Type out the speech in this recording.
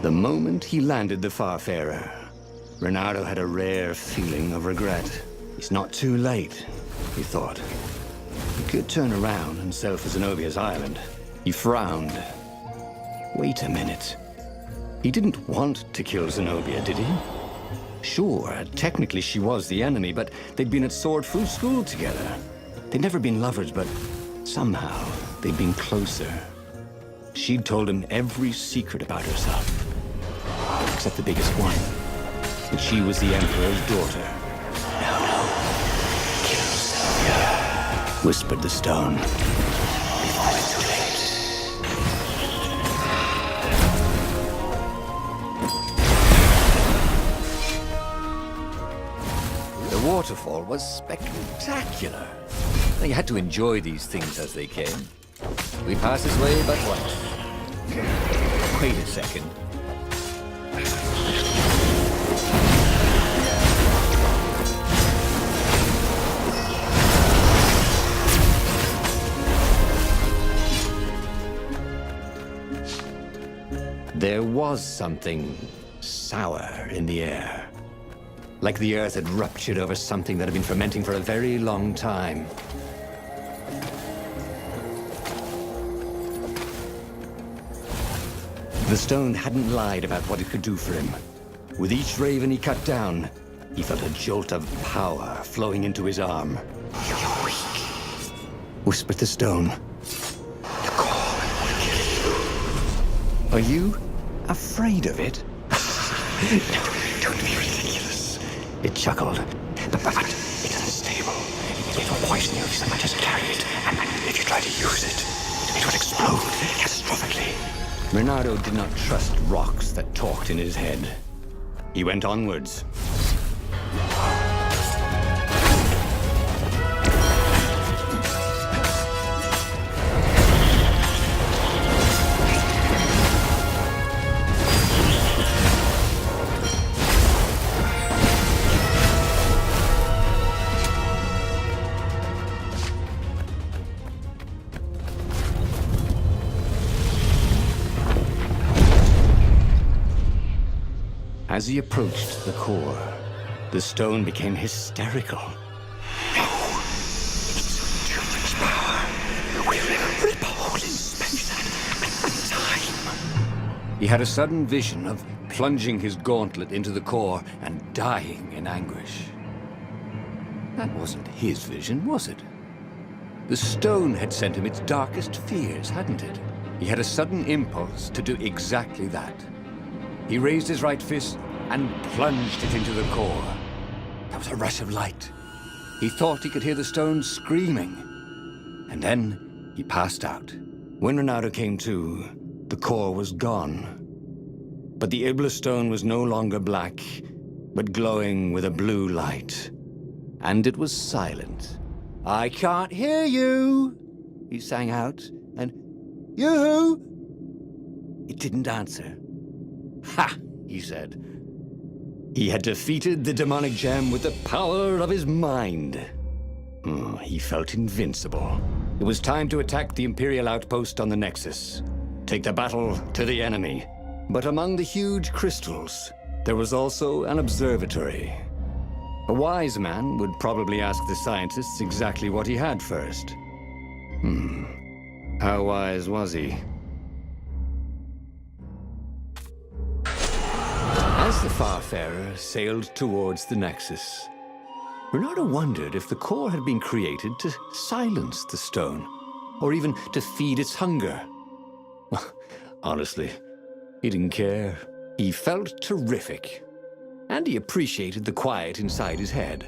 The moment he landed the Farfarer, Reynardo had a rare feeling of regret. It's not too late, he thought. He could turn around and sail for Zenobia's island. He frowned. Wait a minute. He didn't want to kill Zenobia, did he? Sure, technically she was the enemy, but they'd been at Sword Fu school together. They'd never been lovers, but somehow they'd been closer. She'd told him every secret about herself, except the biggest one. That she was the Emperor's daughter. No, kill Zenobia, whispered the stone. Before it's too late. The waterfall was spectacular. You had to enjoy these things as they came. We passed this way but once. Wait a second. There was something sour in the air. Like the earth had ruptured over something that had been fermenting for a very long time. The stone hadn't lied about what it could do for him. With each raven he cut down, he felt a jolt of power flowing into his arm. You're weak, whispered the stone. The core will kill you. Are you afraid of it? No, don't be ridiculous. It chuckled. But it's unstable. It will poison you if someone just carry it. And if you try to use it, it will explode catastrophically. Reynardo did not trust rocks that talked in his head. He went onwards. As he approached the core, the stone became hysterical. No! It's too much power. We'll rip a hole in space and time. He had a sudden vision of plunging his gauntlet into the core and dying in anguish. That wasn't his vision, was it? The stone had sent him its darkest fears, hadn't it? He had a sudden impulse to do exactly that. He raised his right fist and plunged it into the core. There was a rush of light. He thought he could hear the stone screaming. And then he passed out. When Reynardo came to, the core was gone. But the Iblis stone was no longer black, but glowing with a blue light. And it was silent. "I can't hear you," he sang out, and "Yoo-hoo!" It didn't answer. "Ha!" he said. He had defeated the demonic gem with the power of his mind. He felt invincible. It was time to attack the Imperial outpost on the Nexus. Take the battle to the enemy. But among the huge crystals, there was also an observatory. A wise man would probably ask the scientists exactly what he had first. How wise was he? As the Farfarer sailed towards the Nexus, Reynardo wondered if the core had been created to silence the stone, or even to feed its hunger. Honestly, he didn't care. He felt terrific, and he appreciated the quiet inside his head.